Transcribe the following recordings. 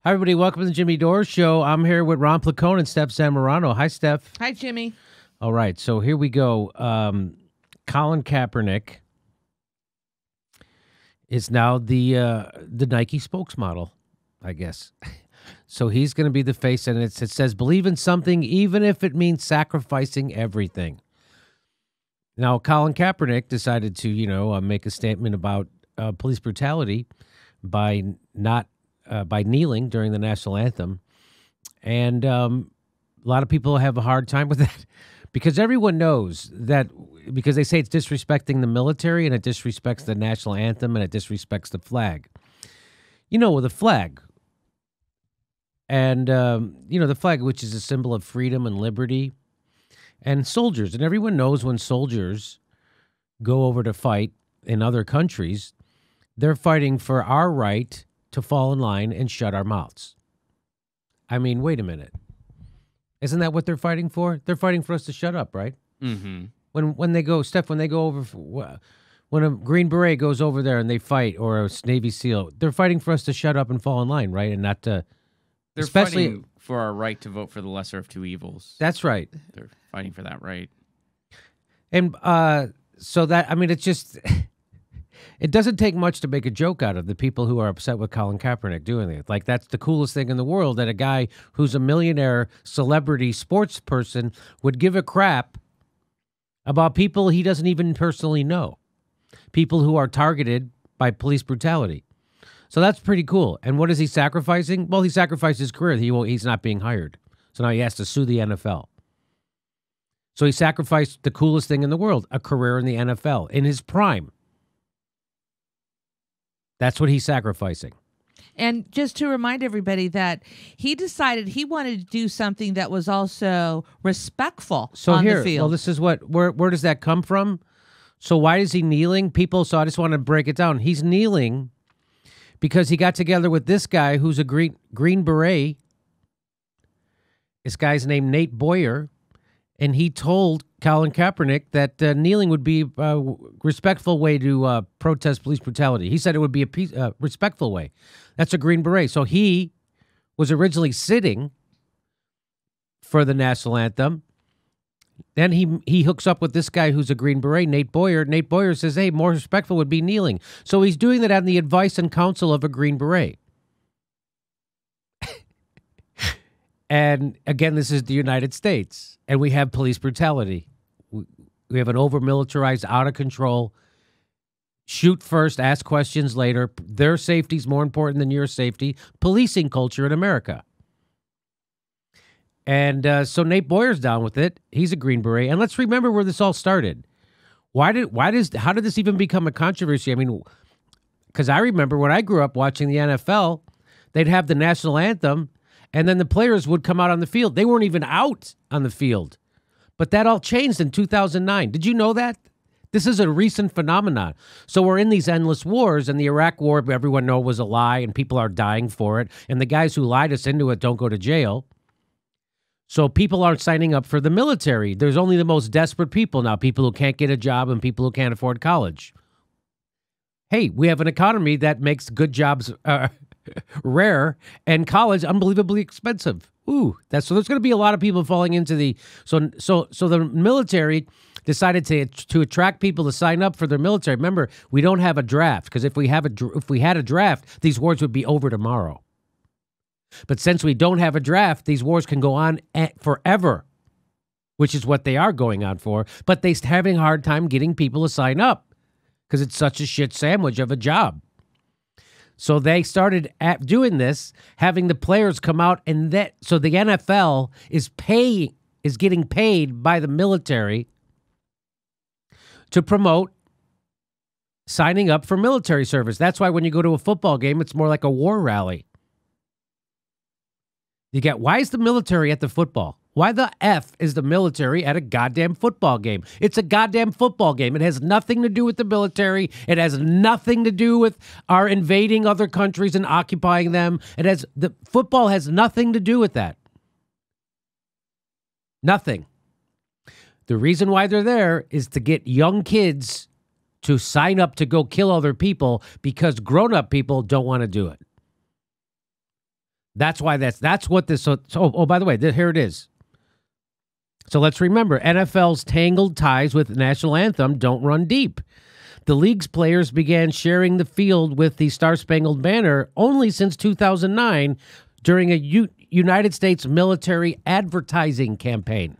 Hi, everybody. Welcome to the Jimmy Dore Show. I'm here with Ron Placone and Steph Zamorano. Hi, Steph. Hi, Jimmy. All right, so here we go. Colin Kaepernick is now the Nike spokesmodel, I guess. So he's going to be the face, and it says, believe in something, even if it means sacrificing everything. Now, Colin Kaepernick decided to, make a statement about police brutality by kneeling during the national anthem. And a lot of people have a hard time with that because everyone knows that, because they say it's disrespecting the military and it disrespects the national anthem and it disrespects the flag. With a flag. And, the flag, which is a symbol of freedom and liberty, and soldiers. And everyone knows when soldiers go over to fight in other countries, they're fighting for our right to fall in line and shut our mouths. I mean, wait a minute. Isn't that what they're fighting for? They're fighting for us to shut up, right? Mm-hmm. When they go, Steph, when they go over, when a Green Beret goes over there and they fight, or a Navy SEAL, they're fighting for us to shut up and fall in line, right? And not to... They're fighting for our right to vote for the lesser of two evils. That's right. They're fighting for that right. And so that, I mean, it's just... It doesn't take much to make a joke out of the people who are upset with Colin Kaepernick doing it. Like, that's the coolest thing in the world, that a guy who's a millionaire celebrity sports person would give a crap about people he doesn't even personally know. People who are targeted by police brutality. So that's pretty cool. And what is he sacrificing? Well, he sacrificed his career. He's not being hired. So now he has to sue the NFL. So he sacrificed the coolest thing in the world, a career in the NFL, in his prime. That's what he's sacrificing. And just to remind everybody that he decided he wanted to do something that was also respectful on the field. Well, this is where does that come from? So why is he kneeling? So I just want to break it down. He's kneeling because he got together with this guy who's a Green Beret. This guy's named Nate Boyer. And he told Colin Kaepernick that kneeling would be a respectful way to protest police brutality. He said it would be a respectful way. That's a Green Beret. So he was originally sitting for the national anthem. Then he hooks up with this guy who's a Green Beret, Nate Boyer. Nate Boyer says, hey, more respectful would be kneeling. So he's doing that on the advice and counsel of a Green Beret. And again, this is the United States, and we have police brutality. We have an over-militarized, out-of-control, shoot first, ask questions later, their safety is more important than your safety, policing culture in America. And so Nate Boyer's down with it. He's a Green Beret. And let's remember where this all started. How did this even become a controversy? I mean, because I remember when I grew up watching the NFL, they'd have the national anthem, and then the players would come out on the field. They weren't even out on the field. But that all changed in 2009. Did you know that? This is a recent phenomenon. So we're in these endless wars, and the Iraq War, everyone knows, was a lie, and people are dying for it. And the guys who lied us into it don't go to jail. So people aren't signing up for the military. There's only the most desperate people now, people who can't get a job and people who can't afford college. Hey, we have an economy that makes good jobs rare and college unbelievably expensive. So there's going to be a lot of people falling into the so the military decided to attract people to sign up for their military. Remember, we don't have a draft, because if we had a draft, these wars would be over tomorrow. But since we don't have a draft, these wars can go on forever, which is what they are going on for. But they're having a hard time getting people to sign up because it's such a shit sandwich of a job. So they started doing this, having the players come out, and so the NFL is getting paid by the military to promote signing up for military service. That's why when you go to a football game, it's more like a war rally. Why is the military at the football? Why the F is the military at a goddamn football game? It's a goddamn football game. It has nothing to do with the military. It has nothing to do with our invading other countries and occupying them. Football has nothing to do with that. Nothing. The reason why they're there is to get young kids to sign up to go kill other people because grown-up people don't want to do it. That's why that's what this. Oh, by the way, here it is. So let's remember, NFL's tangled ties with the national anthem don't run deep. The league's players began sharing the field with the Star-Spangled Banner only since 2009 during a United States military advertising campaign.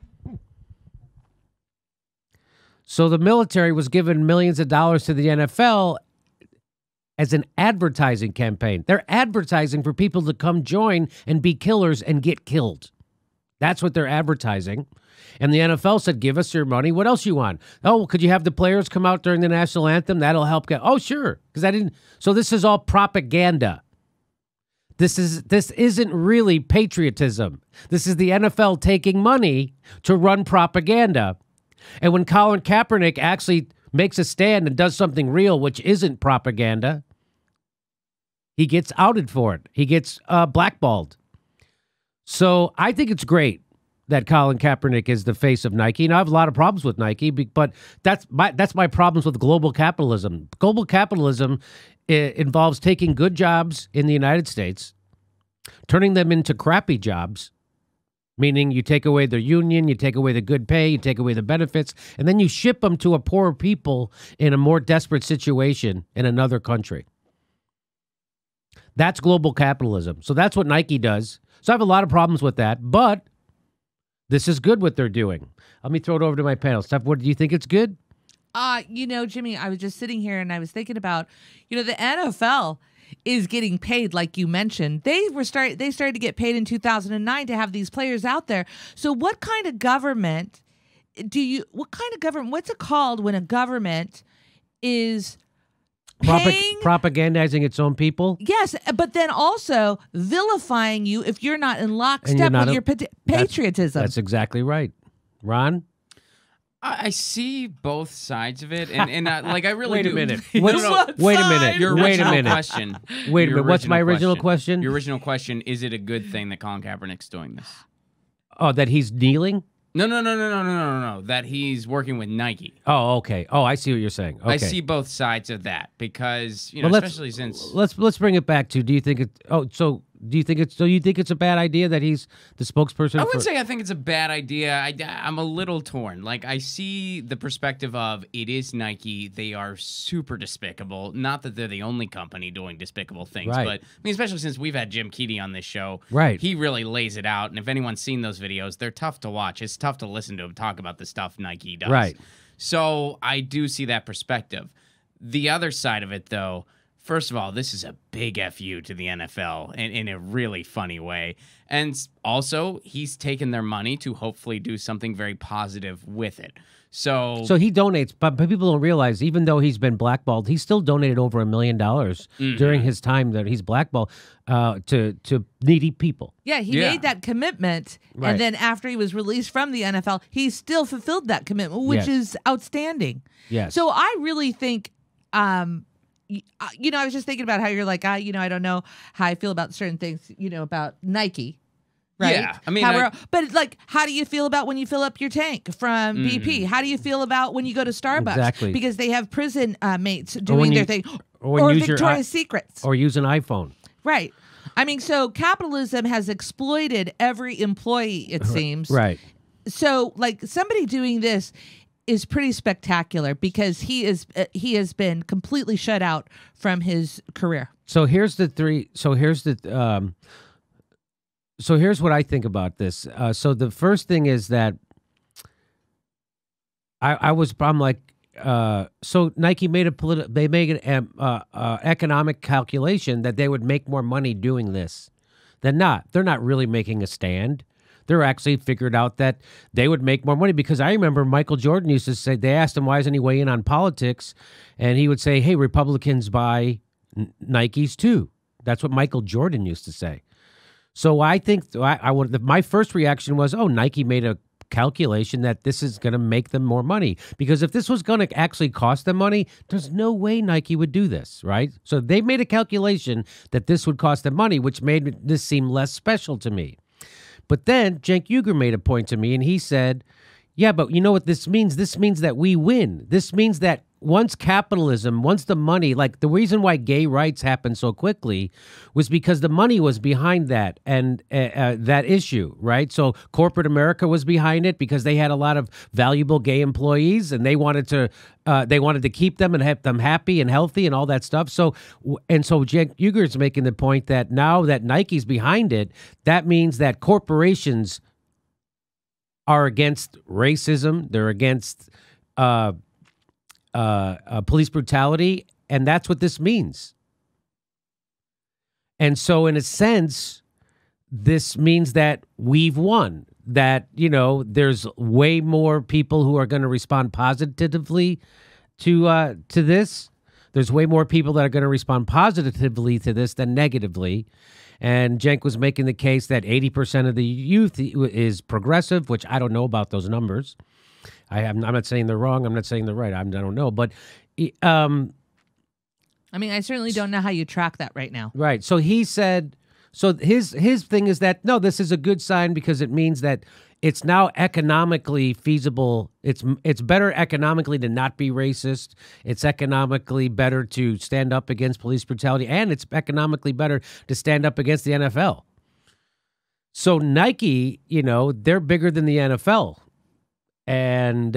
So the military was given millions of dollars to the NFL as an advertising campaign. They're advertising for people to come join and be killers and get killed. That's what they're advertising. And the NFL said, give us your money. What else you want? Oh, could you have the players come out during the national anthem? That'll help get. Oh, sure. Because I didn't. So this is all propaganda. This isn't really patriotism. This is the NFL taking money to run propaganda. And when Colin Kaepernick actually makes a stand and does something real, which isn't propaganda, he gets outed for it. He gets blackballed. So I think it's great that Colin Kaepernick is the face of Nike. And I have a lot of problems with Nike, but that's my problems with global capitalism. Global capitalism involves taking good jobs in the United States, turning them into crappy jobs, meaning you take away their union, you take away the good pay, you take away the benefits, and then you ship them to a poorer people in a more desperate situation in another country. That's global capitalism. So that's what Nike does. So I have a lot of problems with that, but this is good what they're doing. Let me throw it over to my panel. Steph, what do you think it's good? Jimmy, I was just sitting here and I was thinking about, the NFL is getting paid, like you mentioned. They started to get paid in 2009 to have these players out there. So what kind of government what's it called when a government is propagandizing its own people? Yes, but then also vilifying you if you're not in lockstep with your patriotism. That's exactly right. Ron? I see both sides of it, and like I really wait do. A minute. Wait a minute. Your original question. Wait a minute. What's my original question? Your original question: is it a good thing that Colin Kaepernick's doing this? Oh, that he's kneeling? No. That he's working with Nike. Oh, okay. Oh, I see what you're saying. Okay. I see both sides of that because especially since let's bring it back to. Do you think it? Oh, so do you think it's a bad idea that he's the spokesperson? I wouldn't say I think it's a bad idea. I'm a little torn. Like I see the perspective of it is Nike. They are super despicable. Not that they're the only company doing despicable things, right. but I mean, especially since we've had Jim Keaty on this show, right? He really lays it out. And if anyone's seen those videos, they're tough to watch. It's tough to listen to him talk about the stuff Nike does. Right. So I do see that perspective. The other side of it, though. First of all, this is a big FU to the NFL in a really funny way. And also, he's taken their money to hopefully do something very positive with it. So he donates, but people don't realize, even though he's been blackballed, he still donated over $1 million during his time that he's blackballed to needy people. Yeah, he made that commitment, right. And then after he was released from the NFL, he still fulfilled that commitment, which is outstanding. Yes. So I really think... I was just thinking about how you're like, I don't know how I feel about certain things, about Nike, right? Yeah, I mean, but it's like, how do you feel about when you fill up your tank from BP? How do you feel about when you go to Starbucks? Exactly. Because they have prison mates doing their thing, or Victoria's Secrets, or use an iPhone, right? I mean, so capitalism has exploited every employee, it seems, right? So, like, somebody doing this is pretty spectacular because he has been completely shut out from his career. So here's what I think about this. So the first thing is that I'm like, so Nike made an economic calculation that they would make more money doing this than not. They're not really making a stand. They're actually figured out that they would make more money, because I remember Michael Jordan used to say, they asked him, why isn't he weighing in on politics? And he would say, hey, Republicans buy Nikes too. That's what Michael Jordan used to say. So I think my first reaction was, oh, Nike made a calculation that this is going to make them more money, because if this was going to actually cost them money, there's no way Nike would do this, right? So they made a calculation that this would cost them money, which made this seem less special to me. But then Cenk Uygur made a point to me, and he said, yeah, but you know what this means? This means that we win. This means that capitalism, once the money, like the reason why gay rights happened so quickly was because the money was behind that and that issue, right? So corporate America was behind it because they had a lot of valuable gay employees and they wanted to keep them and have them happy and healthy and all that stuff. So Cenk Uygur's making the point that now that Nike's behind it, that means that corporations are against racism. They're against police brutality, and that's what this means. And so, in a sense, this means that we've won. That, there's way more people who are going to respond positively to this. There's way more people that are going to respond positively to this than negatively. And Cenk was making the case that 80% of the youth is progressive, which I don't know about those numbers. I'm not saying they're wrong. I'm not saying they're right. I don't know. But, I mean, I certainly don't know how you track that right now. Right. So he said, so his thing is that, no, this is a good sign because it means that it's now economically feasible. It's better economically to not be racist. It's economically better to stand up against police brutality. And it's economically better to stand up against the NFL. So Nike, they're bigger than the NFL. And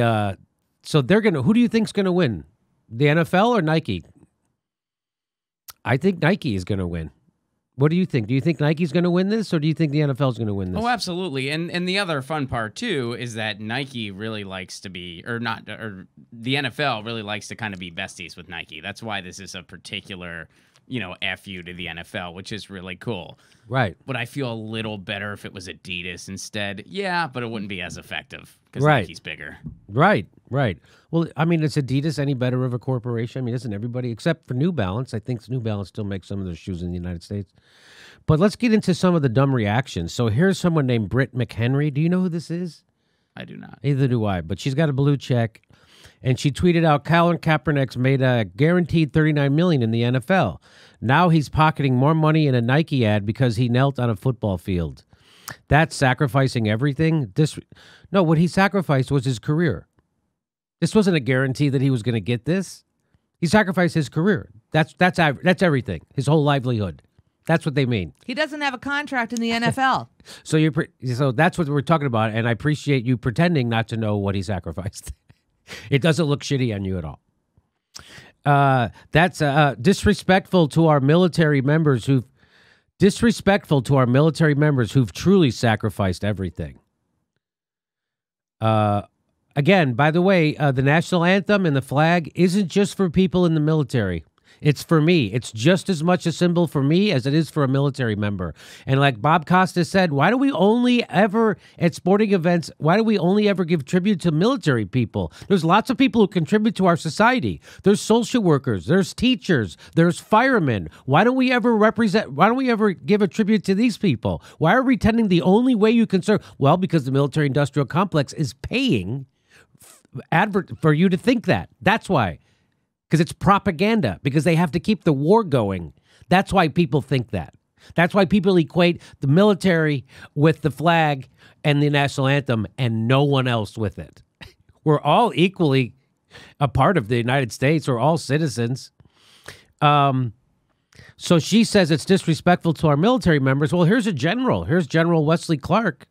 so they're going to, who do you think's going to win? The NFL or Nike? I think Nike is going to win. What do you think? Do you think Nike's going to win this or do you think the NFL is going to win this? Oh, absolutely. And the other fun part too is that Nike really likes to be, or the NFL really likes to kind of be besties with Nike. That's why this is a particular, FU to the NFL, which is really cool. Right. Would I feel a little better if it was Adidas instead? Yeah, but it wouldn't be as effective because Right. Nike's bigger. Right. Well, I mean, is Adidas any better of a corporation? I mean, isn't everybody, except for New Balance? I think New Balance still makes some of their shoes in the United States. But let's get into some of the dumb reactions. So here's someone named Britt McHenry. Do you know who this is? I do not. Neither do I, but she's got a blue check. And she tweeted out, Colin Kaepernick's made a guaranteed $39 million in the NFL. Now he's pocketing more money in a Nike ad because he knelt on a football field. That's sacrificing everything? No, what he sacrificed was his career. This wasn't a guarantee that he was going to get this. He sacrificed his career. That's everything, his whole livelihood. That's what they mean. He doesn't have a contract in the NFL. So that's what we're talking about, and I appreciate you pretending not to know what he sacrificed. It doesn't look shitty on you at all. That's disrespectful to our military members who've truly sacrificed everything. Again, by the way, the national anthem and the flag isn't just for people in the military. It's for me. It's just as much a symbol for me as it is for a military member. And like Bob Costa said, why do we only ever, at sporting events, give tribute to military people? There's lots of people who contribute to our society. There's social workers, there's teachers, there's firemen. Why don't we ever give a tribute to these people? Why are we pretending the only way you can serve? Well, because the military industrial complex is paying for you to think that. That's why. Because it's propaganda, because they have to keep the war going. That's why people think that. That's why people equate the military with the flag and the national anthem and no one else with it. We're all equally a part of the United States. We're all citizens. So she says it's disrespectful to our military members. Well, here's a general. Here's General Wesley Clark.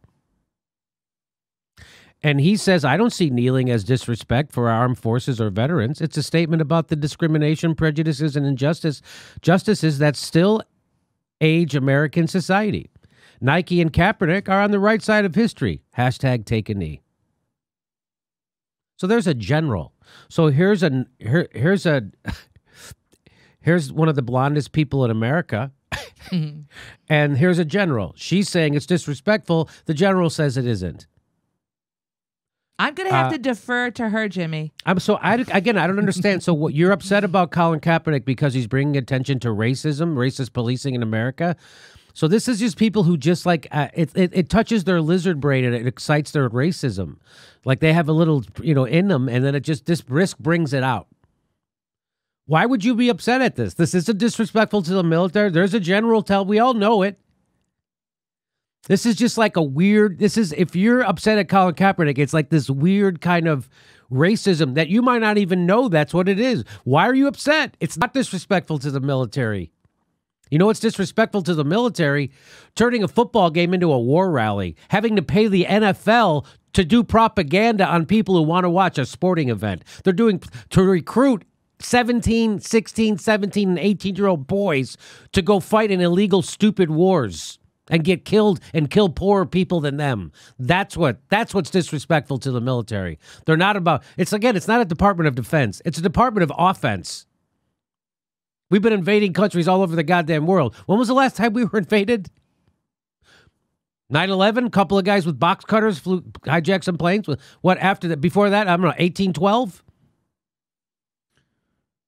And he says, I don't see kneeling as disrespect for our armed forces or veterans. It's a statement about the discrimination, prejudices, and injustices that still age American society. Nike and Kaepernick are on the right side of history. # take a knee. So there's a general. So here's one of the blondest people in America. And here's a general. She's saying it's disrespectful. The general says it isn't. I'm going to have to defer to her, Jimmy. I don't understand. So what, you're upset about Colin Kaepernick because he's bringing attention to racism, racist policing in America? So this is just people who just like, it touches their lizard brain and it excites their racism. Like they have a little, in them, and then this risk brings it out. Why would you be upset at this? This isn't disrespectful to the military. There's a general we all know it. This is just like a weird, if you're upset at Colin Kaepernick, it's like this weird kind of racism that you might not even know that's what it is. Why are you upset? It's not disrespectful to the military. You know what's disrespectful to the military? Turning a football game into a war rally, having to pay the NFL to do propaganda on people who want to watch a sporting event. They're doing to recruit 17, 16, 17, and 18-year-old boys to go fight in illegal, stupid wars and get killed and kill poorer people than them. That's what's disrespectful to the military. They're not about, it's not a Department of Defense. It's a Department of Offense. We've been invading countries all over the goddamn world. When was the last time we were invaded? 9/11, a couple of guys with box cutters hijacked some planes. What after that? Before that, I don't know, 1812?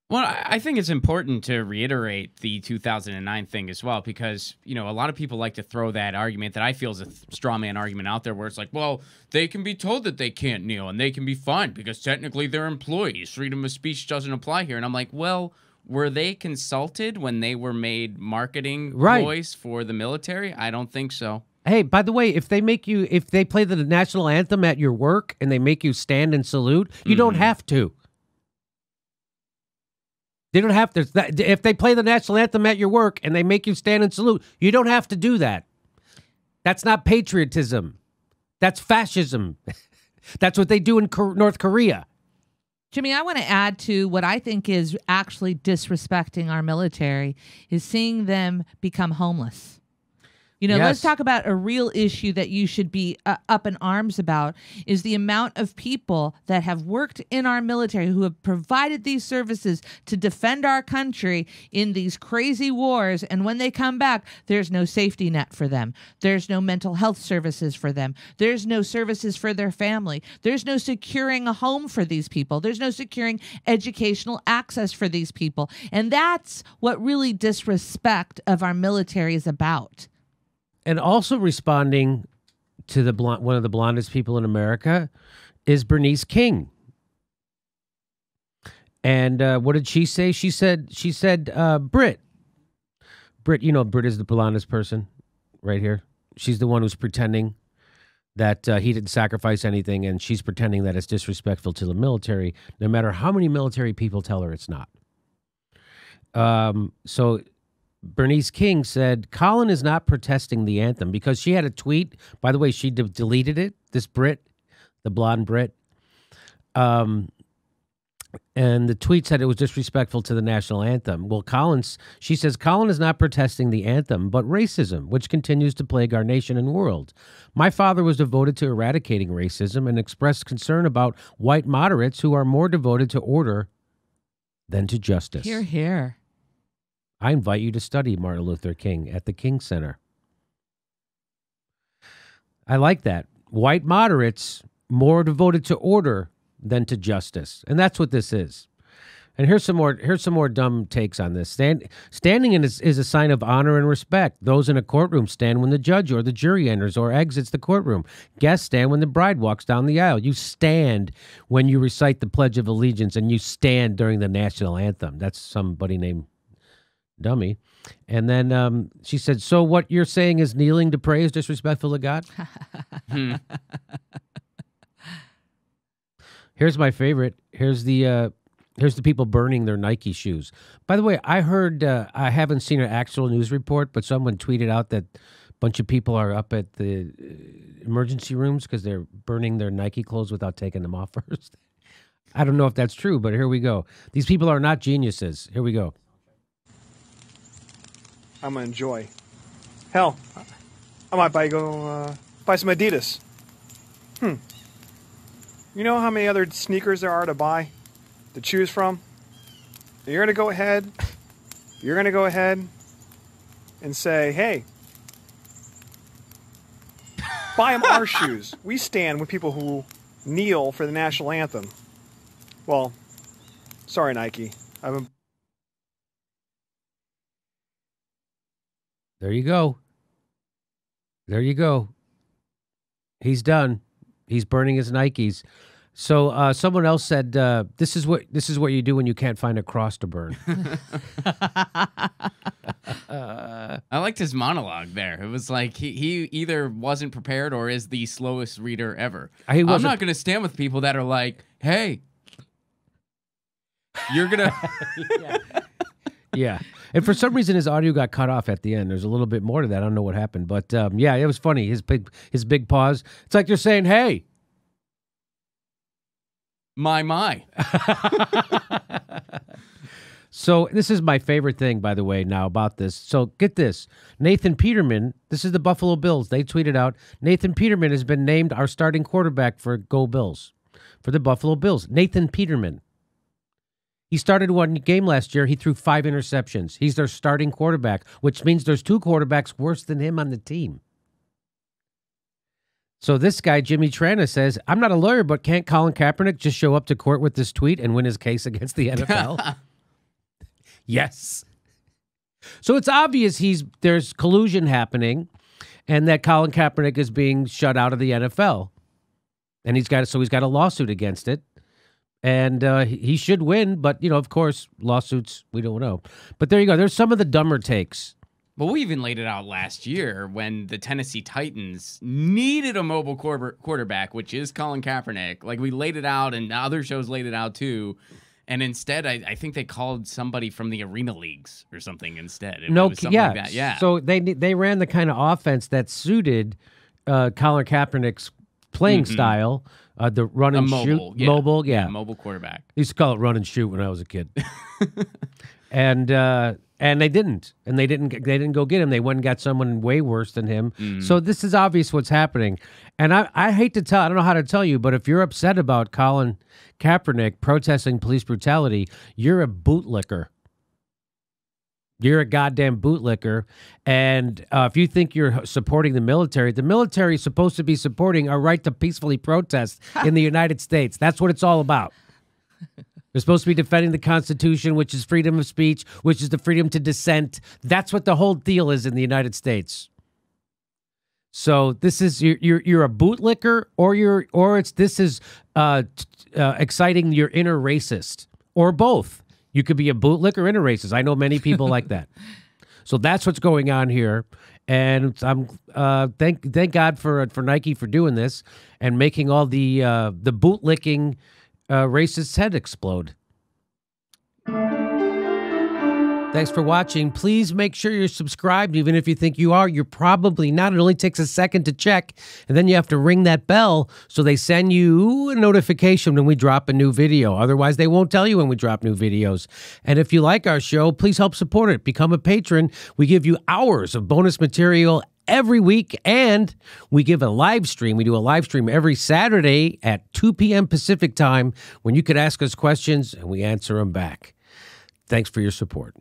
Well, I think it's important to reiterate the 2009 thing as well, because, a lot of people like to throw that argument that I feel is a straw man argument out there where it's like, well, they can be told that they can't kneel and they can be fined because technically they're employees. Freedom of speech doesn't apply here. And I'm like, well, were they consulted when they were made marketing ploys for the military? I don't think so. Hey, by the way, if they play the national anthem at your work and they make you stand and salute, you don't have to. They don't have to. If they play the national anthem at your work and they make you stand and salute, you don't have to do that. That's not patriotism. That's fascism. That's what they do in North Korea. Jimmy, I want to add to what I think is actually disrespecting our military is seeing them become homeless. Let's talk about a real issue that you should be up in arms about is the amount of people that have worked in our military who have provided these services to defend our country in these crazy wars. And when they come back, there's no safety net for them. There's no mental health services for them. There's no services for their family. There's no securing a home for these people. There's no securing educational access for these people. And that's what really disrespect of our military is about. And also responding to one of the blondest people in America is Bernice King. And what did she say? She said, Brit, Brit is the blondest person right here. She's the one who's pretending that he didn't sacrifice anything, and she's pretending that it's disrespectful to the military, no matter how many military people tell her it's not. So Bernice King said, Colin is not protesting the anthem because she had a tweet. By the way, she deleted it, this Brit, the blonde Brit. And the tweet said it was disrespectful to the national anthem. Well, she says, Colin is not protesting the anthem, but racism, which continues to plague our nation and world. My father was devoted to eradicating racism and expressed concern about white moderates who are more devoted to order than to justice. Hear, hear. I invite you to study Martin Luther King at the King Center. I like that. White moderates more devoted to order than to justice. And that's what this is. And here's some more dumb takes on this. Standing is a sign of honor and respect. Those in a courtroom stand when the judge or the jury enters or exits the courtroom. Guests stand when the bride walks down the aisle. You stand when you recite the Pledge of Allegiance, and you stand during the national anthem. That's somebody named Dummy. And then she said, so what you're saying is kneeling to pray is disrespectful to God? Here's my favorite. Here's the people burning their Nike shoes. By the way, I heard, I haven't seen an actual news report, but someone tweeted out that a bunch of people are up at the emergency rooms because they're burning their Nike clothes without taking them off first. I don't know if that's true, but here we go. These people are not geniuses. Here we go. I'm going to enjoy. Hell, I might buy some Adidas. You know how many other sneakers there are to buy, to choose from? You're going to go ahead and say, hey, buy them our shoes. We stand with people who kneel for the national anthem. Well, sorry, Nike. There you go. There you go. He's done. He's burning his Nikes. So someone else said, "This is what you do when you can't find a cross to burn." I liked his monologue there. It was like he either wasn't prepared or is the slowest reader ever. I'm not going to stand with people that are like, "Hey, you're gonna." Yeah. And for some reason, his audio got cut off at the end. There's a little bit more to that. I don't know what happened, but yeah, it was funny. His big pause. It's like they're saying, "Hey." My. So this is my favorite thing, by the way, now about this. So get this. Nathan Peterman, this is the Buffalo Bills. They tweeted out, Nathan Peterman has been named our starting quarterback for Go Bills, for the Buffalo Bills. Nathan Peterman. He started one game last year. He threw 5 interceptions. He's their starting quarterback, which means there's 2 quarterbacks worse than him on the team. So this guy, Jimmy Trana, says, I'm not a lawyer, but can't Colin Kaepernick just show up to court with this tweet and win his case against the NFL? Yes. So it's obvious there's collusion happening and that Colin Kaepernick is being shut out of the NFL. And he's got a lawsuit against it. And he should win, but, of course, lawsuits, we don't know. But there you go. There's some of the dumber takes. Well, we even laid it out last year when the Tennessee Titans needed a mobile quarterback, which is Colin Kaepernick. Like, we laid it out, and other shows laid it out, too. And instead, I think they called somebody from the Arena Leagues or something instead. It was something like that. Yeah. So they ran the kind of offense that suited Colin Kaepernick's playing style, the run and shoot. Mobile, yeah. Mobile quarterback. I used to call it run and shoot when I was a kid. And they didn't. And they didn't go get him. They went and got someone way worse than him. So this is obvious what's happening. And I hate to tell, I don't know how to tell you, but if you're upset about Colin Kaepernick protesting police brutality, you're a bootlicker. You're a goddamn bootlicker. And if you think you're supporting the military is supposed to be supporting our right to peacefully protest in the United States. That's what it's all about. They're supposed to be defending the Constitution, which is freedom of speech, which is the freedom to dissent. That's what the whole deal is in the United States. So this is you're a bootlicker, or this is exciting your inner racist, or both. You could be a bootlicker and a racist. I know many people like that. So that's what's going on here, and I'm thank God for Nike for doing this and making all the bootlicking racist's head explode. Thanks for watching. Please make sure you're subscribed. Even if you think you are, you're probably not. It only takes a second to check, and then you have to ring that bell so they send you a notification when we drop a new video. Otherwise, they won't tell you when we drop new videos. And if you like our show, please help support it. Become a patron. We give you hours of bonus material every week, and we give a live stream. We do a live stream every Saturday at 2 p.m. Pacific time when you could ask us questions, and we answer them back. Thanks for your support.